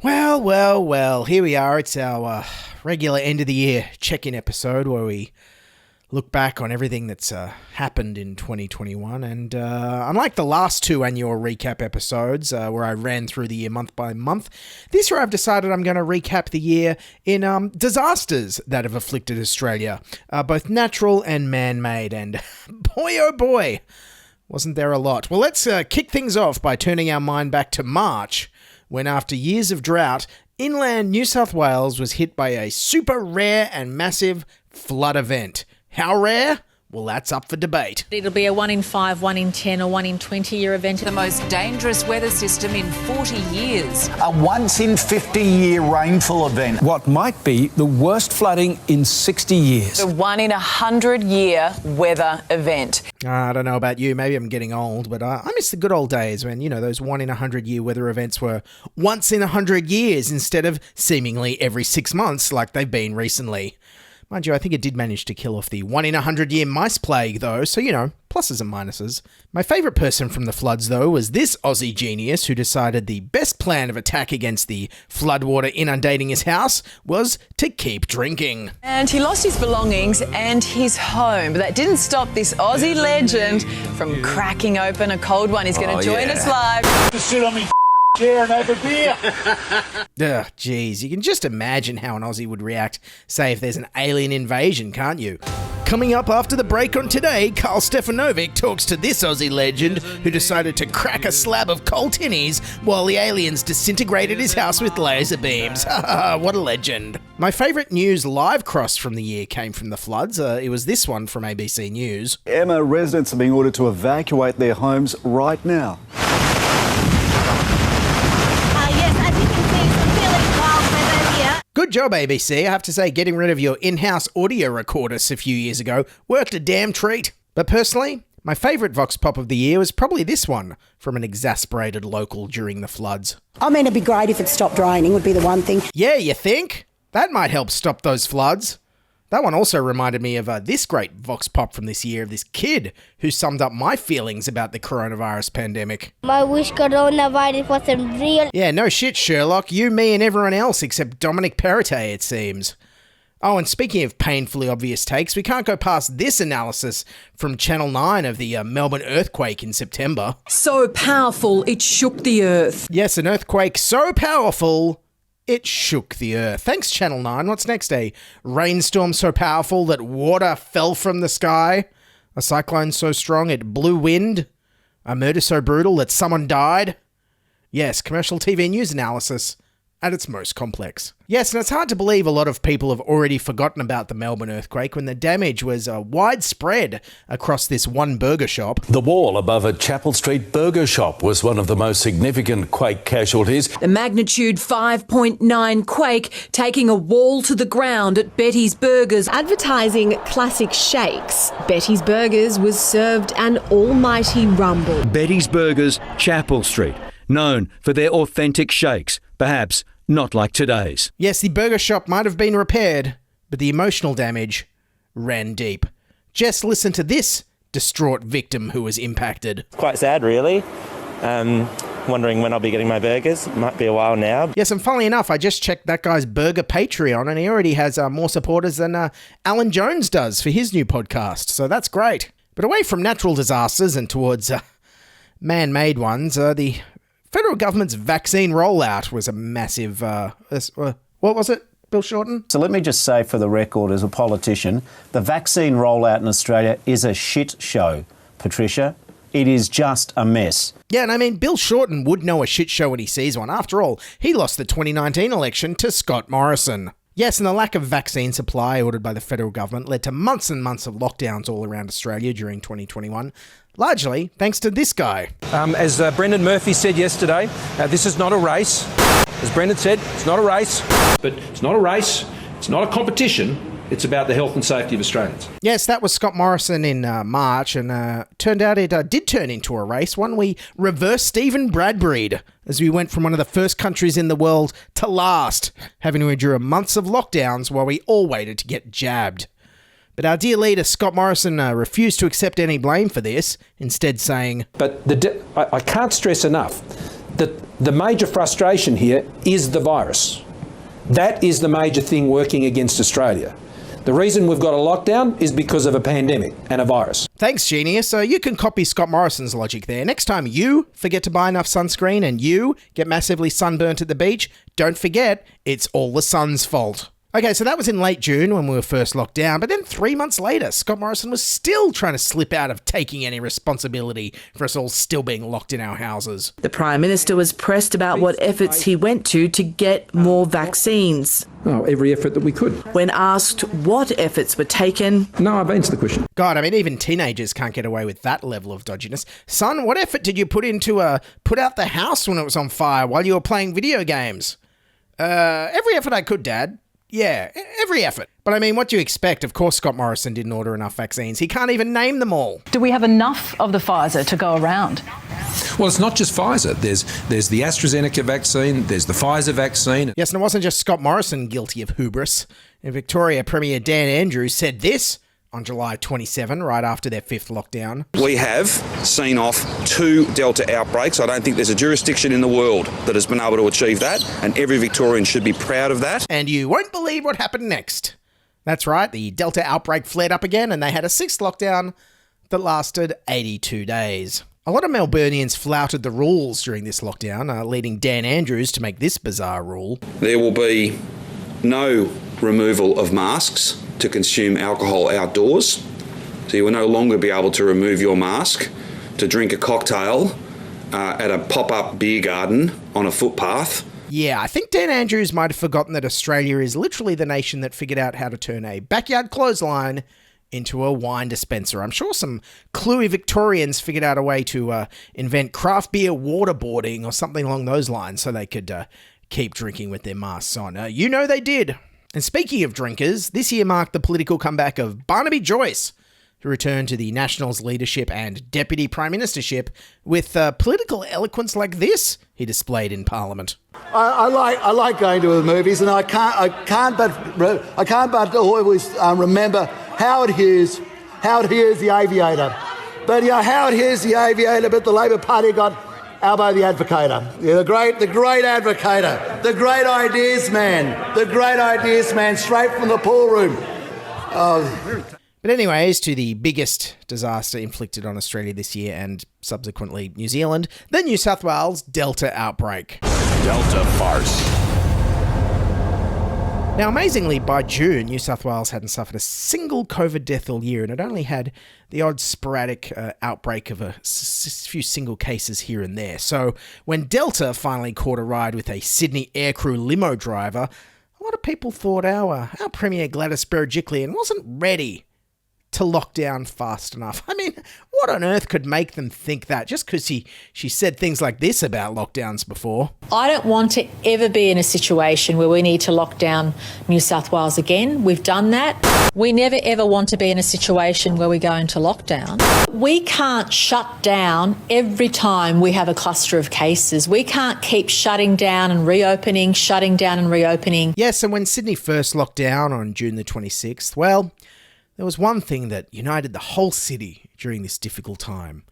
Well, here we are. It's our regular end of the year check-in episode where we look back on everything that's happened in 2021. And unlike the last two annual recap episodes where I ran through the year month by month, this year I've decided I'm going to recap the year in disasters that have afflicted Australia, both natural and man-made. And boy, oh boy, wasn't there a lot. Well, let's kick things off by turning our mind back to March, when after years of drought, inland New South Wales was hit by a super rare and massive flood event. How rare? Well, that's up for debate. It'll be a 1 in 5, 1 in 10 or 1 in 20 year event. The most dangerous weather system in 40 years. A once in 50-year rainfall event. What might be the worst flooding in 60 years. The 1 in 100-year weather event. I don't know about you, maybe I'm getting old, but I miss the good old days when, those 1 in 100-year weather events were once in 100 years instead of seemingly every 6 months like they've been recently. Mind you, I think it did manage to kill off the 1 in 100-year mice plague, though, so, pluses and minuses. My favourite person from the floods, though, was this Aussie genius who decided the best plan of attack against the floodwater inundating his house was to keep drinking. And he lost his belongings and his home, but that didn't stop this Aussie legend from cracking open a cold one. He's going to join us live. To sit on me chair and have a beer. Ugh, geez, you can just imagine how an Aussie would react, say, if there's an alien invasion, can't you? Coming up after the break on Today, Carl Stefanovic talks to this Aussie legend who decided to crack a slab of coal tinnies while the aliens disintegrated his house with laser beams. What a legend. My favourite news live cross from the year came from the floods. It was this one from ABC News. Emma, residents are being ordered to evacuate their homes right now. Good job, ABC. I have to say, getting rid of your in-house audio recordists a few years ago worked a damn treat. But personally, my favourite Vox Pop of the year was probably this one from an exasperated local during the floods. I mean, it'd be great if it stopped raining, would be the one thing. Yeah, you think? That might help stop those floods. That one also reminded me of this great Vox Pop from this year of this kid who summed up my feelings about the coronavirus pandemic. I wish coronavirus wasn't real. Yeah, no shit, Sherlock. You, me, and everyone else except Dominic Perrottet, it seems. Oh, and speaking of painfully obvious takes, we can't go past this analysis from Channel 9 of the Melbourne earthquake in September. So powerful, it shook the earth. Yes, an earthquake so powerful, it shook the earth. Thanks, Channel 9. What's next? A rainstorm so powerful that water fell from the sky? A cyclone so strong it blew wind? A murder so brutal that someone died? Yes, commercial TV news analysis at its most complex. Yes, and it's hard to believe a lot of people have already forgotten about the Melbourne earthquake when the damage was widespread across this one burger shop. The wall above a Chapel Street burger shop was one of the most significant quake casualties. The magnitude 5.9 quake taking a wall to the ground at Betty's Burgers. Advertising classic shakes, Betty's Burgers was served an almighty rumble. Betty's Burgers, Chapel Street, known for their authentic shakes, perhaps not like today's. Yes, the burger shop might have been repaired, but the emotional damage ran deep. Just listen to this distraught victim who was impacted. Quite sad, really. Wondering when I'll be getting my burgers. Might be a while now. Yes, and funnily enough, I just checked that guy's burger Patreon, and he already has more supporters than Alan Jones does for his new podcast, so that's great. But away from natural disasters and towards man-made ones, the federal government's vaccine rollout was a massive, what was it, Bill Shorten? So let me just say for the record, as a politician, the vaccine rollout in Australia is a shit show, Patricia. It is just a mess. Yeah, and I mean, Bill Shorten would know a shit show when he sees one. After all, he lost the 2019 election to Scott Morrison. Yes, and the lack of vaccine supply ordered by the federal government led to months and months of lockdowns all around Australia during 2021. Largely thanks to this guy. As Brendan Murphy said yesterday, this is not a race. As Brendan said, it's not a race. But it's not a race, it's not a competition, it's about the health and safety of Australians. Yes, that was Scott Morrison in March, and turned out it did turn into a race, one we reversed Stephen Bradbury'd, as we went from one of the first countries in the world to last, having to endure months of lockdowns while we all waited to get jabbed. But our dear leader, Scott Morrison, refused to accept any blame for this, instead saying, But I can't stress enough the major frustration here is the virus. That is the major thing working against Australia. The reason we've got a lockdown is because of a pandemic and a virus. Thanks, Genius. So you can copy Scott Morrison's logic there. Next time you forget to buy enough sunscreen and you get massively sunburnt at the beach, don't forget it's all the sun's fault. Okay, so that was in late June when we were first locked down, but then 3 months later, Scott Morrison was still trying to slip out of taking any responsibility for us all still being locked in our houses. The Prime Minister was pressed about what efforts he went to get more vaccines. Oh, every effort that we could. When asked what efforts were taken... No, I've answered the question. God, I mean, even teenagers can't get away with that level of dodginess. Son, what effort did you put into put out the house when it was on fire while you were playing video games? Every effort I could, Dad. Yeah, every effort. But I mean, what do you expect? Of course Scott Morrison didn't order enough vaccines. He can't even name them all. Do we have enough of the Pfizer to go around? Well, it's not just Pfizer. There's the AstraZeneca vaccine, there's the Pfizer vaccine. Yes, and it wasn't just Scott Morrison guilty of hubris. In Victoria, Premier Dan Andrews said this on July 27, right after their 5th lockdown. We have seen off 2 Delta outbreaks. I don't think there's a jurisdiction in the world that has been able to achieve that, and every Victorian should be proud of that. And you won't believe what happened next. That's right, the Delta outbreak flared up again, and they had a 6th lockdown that lasted 82 days. A lot of Melburnians flouted the rules during this lockdown, leading Dan Andrews to make this bizarre rule. There will be no removal of masks to consume alcohol outdoors. So you will no longer be able to remove your mask to drink a cocktail at a pop-up beer garden on a footpath. Yeah, I think Dan Andrews might have forgotten that Australia is literally the nation that figured out how to turn a backyard clothesline into a wine dispenser. I'm sure some cluey Victorians figured out a way to invent craft beer waterboarding or something along those lines so they could keep drinking with their masks on. You know they did. And speaking of drinkers, this year marked the political comeback of Barnaby Joyce, who returned to the Nationals leadership and Deputy Prime Ministership with political eloquence like this he displayed in Parliament. I like going to the movies, and I can't but always remember Howard Hughes, the aviator. But Howard Hughes, the aviator, but the Labor Party got Albo the advocator. Yeah, the great advocator, the great ideas man, straight from the pool room. But anyways, to the biggest disaster inflicted on Australia this year and subsequently New Zealand, the New South Wales Delta outbreak. Delta farce. Now, amazingly, by June, New South Wales hadn't suffered a single COVID death all year, and it only had the odd sporadic outbreak of a few single cases here and there. So when Delta finally caught a ride with a Sydney aircrew limo driver, a lot of people thought our Premier Gladys Berejiklian wasn't ready to lock down fast enough. I mean, what on earth could make them think that just because she said things like this about lockdowns before? I don't want to ever be in a situation where we need to lock down New South Wales again. We've done that. We never ever want to be in a situation where we go into lockdown. We can't shut down every time we have a cluster of cases. We can't keep shutting down and reopening, shutting down and reopening. Yes, and when Sydney first locked down on June the 26th, well, there was one thing that united the whole city during this difficult time,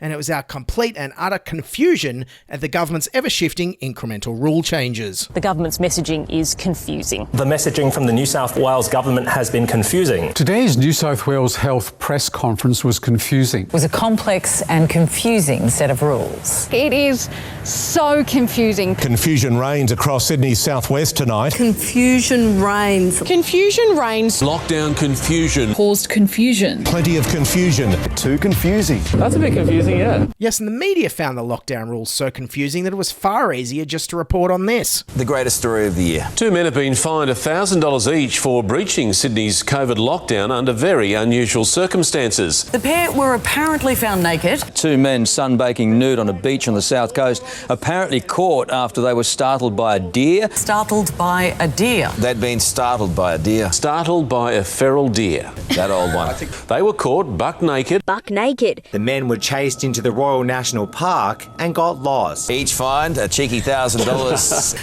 and it was our complete and utter confusion at the government's ever-shifting incremental rule changes. The government's messaging is confusing. The messaging from the New South Wales government has been confusing. Today's New South Wales Health press conference was confusing. It was a complex and confusing set of rules. It is so confusing. Confusion reigns across Sydney's southwest tonight. Confusion reigns. Confusion reigns. Lockdown confusion. Caused confusion. Plenty of confusion. Too confusing. That's a bit confusing, yeah. Yes, and the media found the lockdown rules so confusing that it was far easier just to report on this. The greatest story of the year. 2 men have been fined $1,000 each for breaching Sydney's COVID lockdown under very unusual circumstances. The pair were apparently found naked. 2 men sunbaking nude on a beach on the south coast, apparently caught after they were startled by a deer. Startled by a deer. They'd been startled by a deer. Startled by a feral deer. That old one. They were caught buck naked. Buck naked. The men were chased into the Royal National Park and got lost. Each fined a cheeky $1,000.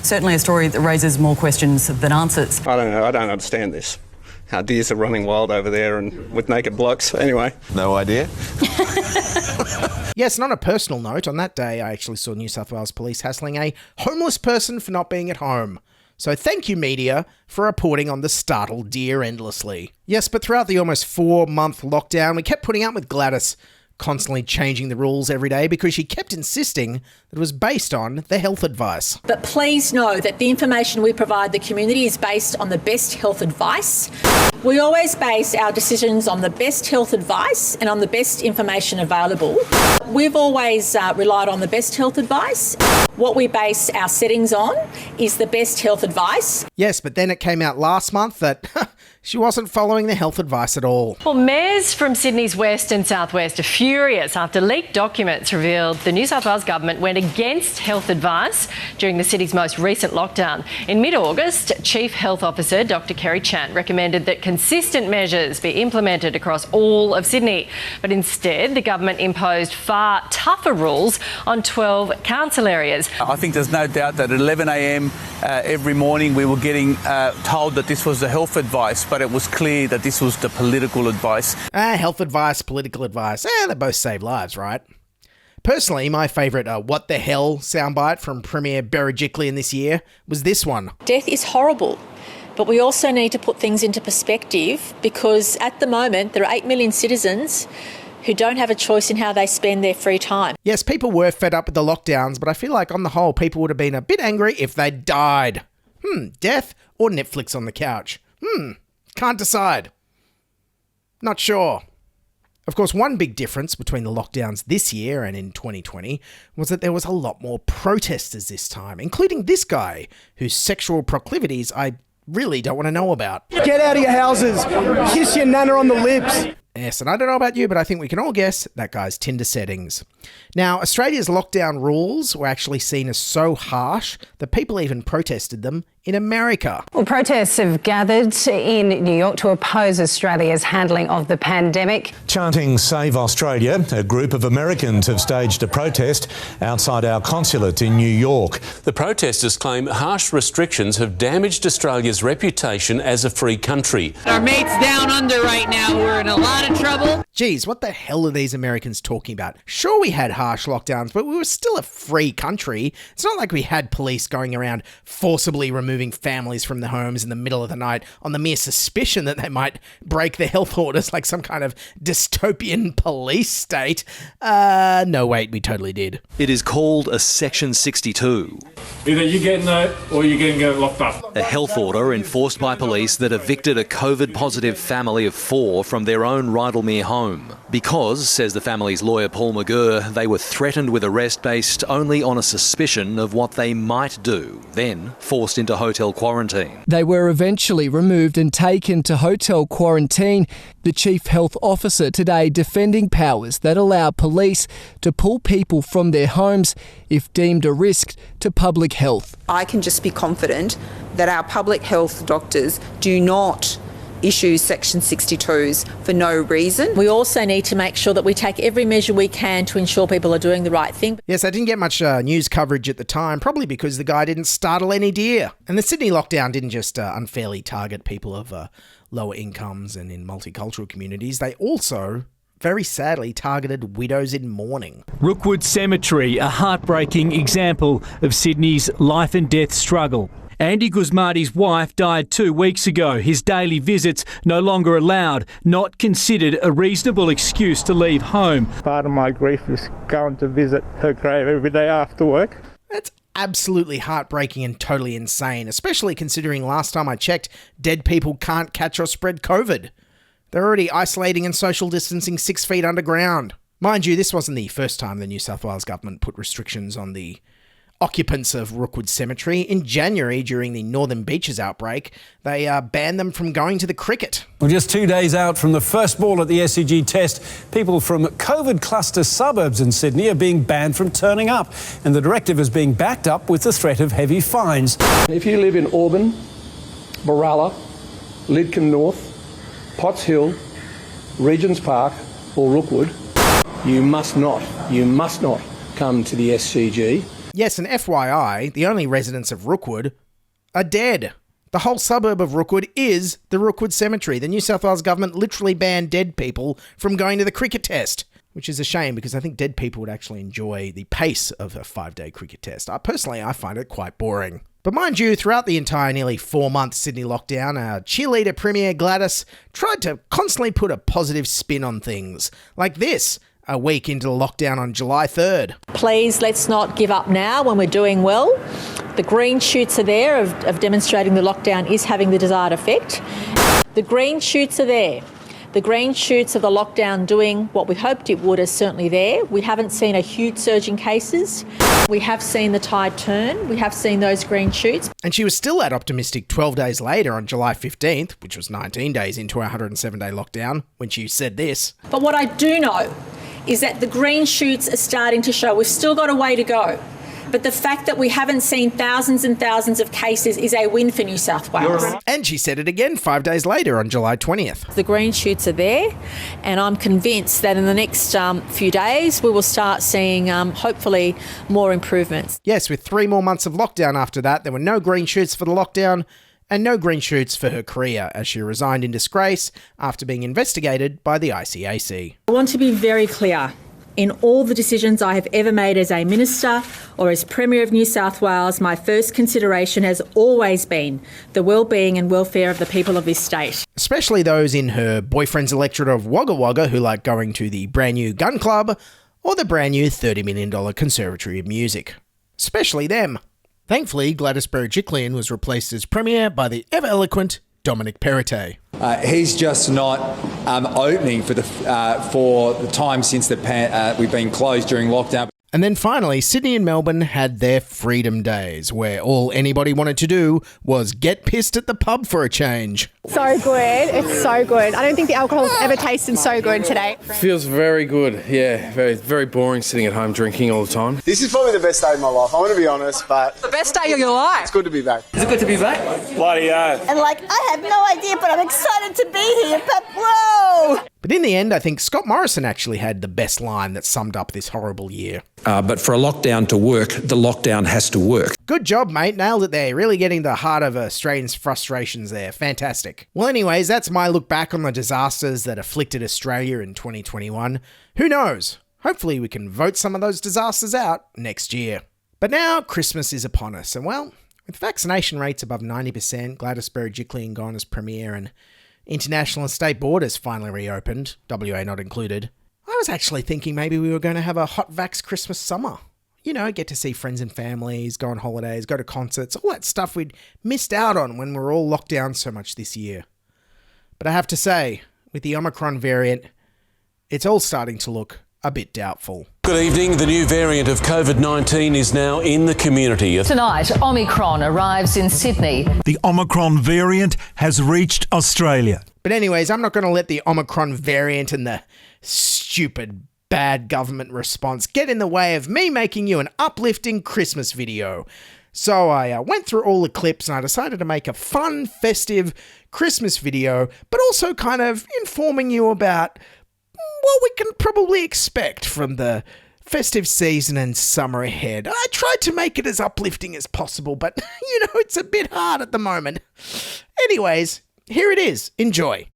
Certainly a story that raises more questions than answers. I don't know. I don't understand this. How deers are running wild over there and with naked blokes. Anyway. No idea. Yes, and on a personal note, on that day, I actually saw New South Wales Police hassling a homeless person for not being at home. So thank you, media, for reporting on the startled deer endlessly. Yes, but throughout the almost 4-month lockdown, we kept putting up with Gladys constantly changing the rules every day because she kept insisting that it was based on the health advice. But please know that the information we provide the community is based on the best health advice. We always base our decisions on the best health advice and on the best information available. We've always relied on the best health advice. What we base our settings on is the best health advice. Yes, but then it came out last month that she wasn't following the health advice at all. Well, mayors from Sydney's west and southwest are furious after leaked documents revealed the New South Wales government went against health advice during the city's most recent lockdown. In mid-August, Chief Health Officer Dr Kerry Chant recommended that consistent measures be implemented across all of Sydney. But instead, the government imposed far tougher rules on 12 council areas. I think there's no doubt that at 11 a.m. Every morning we were getting told that this was the health advice, but it was clear that this was the political advice. Health advice, political advice, they both save lives, right? Personally, my favourite what the hell soundbite from Premier Berejiklian this year was this one. Death is horrible, but we also need to put things into perspective because at the moment there are 8 million citizens who don't have a choice in how they spend their free time. Yes, people were fed up with the lockdowns, but I feel like on the whole people would have been a bit angry if they died. Death or Netflix on the couch? Can't decide. Not sure. Of course, one big difference between the lockdowns this year and in 2020 was that there was a lot more protesters this time, including this guy, whose sexual proclivities I really don't want to know about. Get out of your houses. Kiss your nana on the lips. Yes, and I don't know about you, but I think we can all guess that guy's Tinder settings. Now, Australia's lockdown rules were actually seen as so harsh that people even protested them in America. Well, protests have gathered in New York to oppose Australia's handling of the pandemic. Chanting Save Australia, a group of Americans have staged a protest outside our consulate in New York. The protesters claim harsh restrictions have damaged Australia's reputation as a free country. Our mates down under right now, we're in a lot of trouble. Geez, what the hell are these Americans talking about? Sure, we had harsh lockdowns, but we were still a free country. It's not like we had police going around forcibly removing families from their homes in the middle of the night on the mere suspicion that they might break the health orders like some kind of dystopian police state. No, wait, we totally did. It is called a Section 62. Either you're getting that or you're going to get locked up. A health order enforced by police that evicted a COVID-positive family of 4 from their own Rydalmere home. Because, says the family's lawyer Paul McGurr, they were threatened with arrest based only on a suspicion of what they might do, then forced into hotel quarantine. They were eventually removed and taken to hotel quarantine. The Chief Health Officer today defending powers that allow police to pull people from their homes if deemed a risk to public health. I can just be confident that our public health doctors do not issue Section 62s for no reason. We also need to make sure that we take every measure we can to ensure people are doing the right thing. Yes, I didn't get much news coverage at the time, probably because the guy didn't startle any deer. And the Sydney lockdown didn't just unfairly target people of lower incomes and in multicultural communities. They also, very sadly, targeted widows in mourning. Rookwood Cemetery, a heartbreaking example of Sydney's life and death struggle. Andy Guzmati's wife died 2 weeks ago. His daily visits no longer allowed, not considered a reasonable excuse to leave home. Part of my grief is going to visit her grave every day after work. That's absolutely heartbreaking and totally insane, especially considering last time I checked, dead people can't catch or spread COVID. They're already isolating and social distancing 6 feet underground. Mind you, this wasn't the first time the New South Wales government put restrictions on the occupants of Rookwood Cemetery. In January, during the Northern Beaches outbreak, they banned them from going to the cricket. Well, just 2 days out from the first ball at the SCG test, people from COVID cluster suburbs in Sydney are being banned from turning up, and the directive is being backed up with the threat of heavy fines. If you live in Auburn, Baralla, Lidcombe North, Potts Hill, Regents Park or Rookwood, you must not come to the SCG. Yes, and FYI, the only residents of Rookwood are dead. The whole suburb of Rookwood is the Rookwood Cemetery. The New South Wales government literally banned dead people from going to the cricket test. which is a shame because I think dead people would actually enjoy the pace of a 5-day cricket test. Personally, I find it quite boring. But mind you, throughout the entire nearly 4-month Sydney lockdown, our cheerleader Premier Gladys tried to constantly put a positive spin on things. Like this, a week into the lockdown on July 3rd. Please, let's not give up now when we're doing well. The green shoots are there of demonstrating the lockdown is having the desired effect. The green shoots are there. The green shoots of the lockdown doing what we hoped it would are certainly there. We haven't seen a huge surge in cases. We have seen the tide turn. We have seen those green shoots. And she was still that optimistic 12 days later on July 15th, which was 19 days into our 107-day lockdown, when she said this. But what I do know is that the green shoots are starting to show. We've still got a way to go. But the fact that we haven't seen thousands and thousands of cases is a win for New South Wales. And she said it again 5 days later on July 20th. The green shoots are there, and I'm convinced that in the next few days we will start seeing, hopefully, more improvements. Yes, with 3 more months of lockdown after that, there were no green shoots for the lockdown and no green shoots for her career as she resigned in disgrace after being investigated by the ICAC. I want to be very clear. In all the decisions I have ever made as a minister or as Premier of New South Wales, my first consideration has always been the well-being and welfare of the people of this state. Especially those in her boyfriend's electorate of Wagga Wagga who like going to the brand new gun club or the brand new $30 million Conservatory of Music. Especially them. Thankfully, Gladys Berejiklian was replaced as Premier by the ever-eloquent Dominic Perrottet. He's just not opening for the time since we've been closed during lockdown. And then finally, Sydney and Melbourne had their freedom days, where all anybody wanted to do was get pissed at the pub for a change. So good. It's so good. I don't think the alcohol's ever tasted so good today. Feels very good. Yeah, very boring sitting at home drinking all the time. This is probably the best day of my life, I want to be honest, but... The best day of your life? It's good to be back. Is it good to be back? Bloody oath. And I have no idea, but I'm excited to be here, but whoa! But in the end, I think Scott Morrison actually had the best line that summed up this horrible year. But for a lockdown to work, the lockdown has to work. Good job, mate. Nailed it there. Really getting the heart of Australians' frustrations there. Fantastic. Well, anyways, that's my look back on the disasters that afflicted Australia in 2021. Who knows? Hopefully we can vote some of those disasters out next year. But now Christmas is upon us, and well, with vaccination rates above 90%, Gladys Berejiklian gone as Premier, and international and state borders finally reopened, WA not included, I was actually thinking maybe we were going to have a hot vax Christmas summer. You know, get to see friends and families, go on holidays, go to concerts, all that stuff we'd missed out on when we were all locked down so much this year. But I have to say, with the Omicron variant, it's all starting to look a bit doubtful. Good evening. The new variant of COVID-19 is now in the community. Tonight, Omicron arrives in Sydney. The Omicron variant has reached Australia. But anyways, I'm not going to let the Omicron variant and the stupid bad government response get in the way of me making you an uplifting Christmas video. So I went through all the clips and I decided to make a fun, festive Christmas video, but also kind of informing you about what we can probably expect from the festive season and summer ahead. I tried to make it as uplifting as possible, but you know, it's a bit hard at the moment. Anyways, here it is. Enjoy.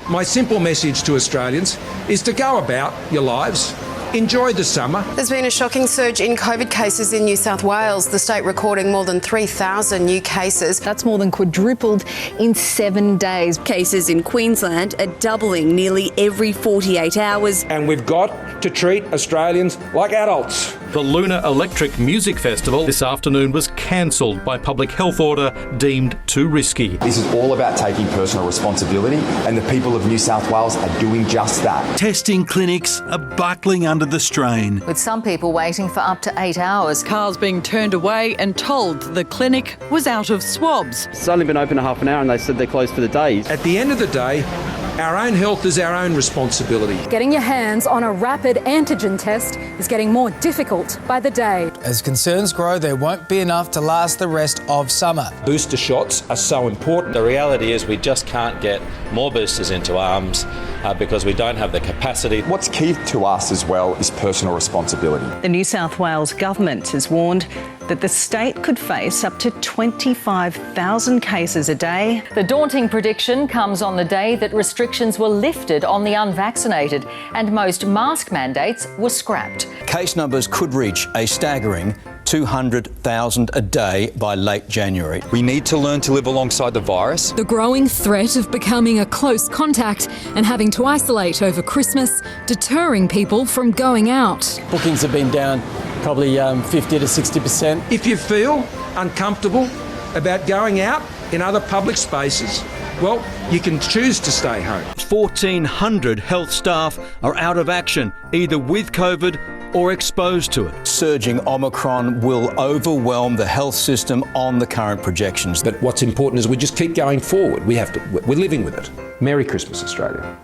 My simple message to Australians is to go about your lives. Enjoy the summer. There's been a shocking surge in COVID cases in New South Wales, the state recording more than 3,000 new cases. That's more than quadrupled in 7 days. Cases in Queensland are doubling nearly every 48 hours. And we've got to treat Australians like adults. The Lunar Electric Music Festival this afternoon was cancelled by public health order deemed too risky. This is all about taking personal responsibility, and the people of New South Wales are doing just that. Testing clinics are buckling under the strain. With some people waiting for up to 8 hours. Cars being turned away and told the clinic was out of swabs. It's only been open a half an hour and they said they're closed for the day. At the end of the day, our own health is our own responsibility. Getting your hands on a rapid antigen test is getting more difficult by the day. As concerns grow, there won't be enough to last the rest of summer. Booster shots are so important. The reality is we just can't get more boosters into arms because we don't have the capacity. What's key to us as well is personal responsibility. The New South Wales government has warned that the state could face up to 25,000 cases a day. The daunting prediction comes on the day that restrictions were lifted on the unvaccinated and most mask mandates were scrapped. Case numbers could reach a staggering 200,000 a day by late January. We need to learn to live alongside the virus. The growing threat of becoming a close contact and having to isolate over Christmas, deterring people from going out. Bookings have been down probably 50 to 60%. If you feel uncomfortable about going out in other public spaces, well, you can choose to stay home. 1,400 health staff are out of action, either with COVID or exposed to it. Surging Omicron will overwhelm the health system on the current projections. But what's important is we just keep going forward. We're living with it. Merry Christmas, Australia.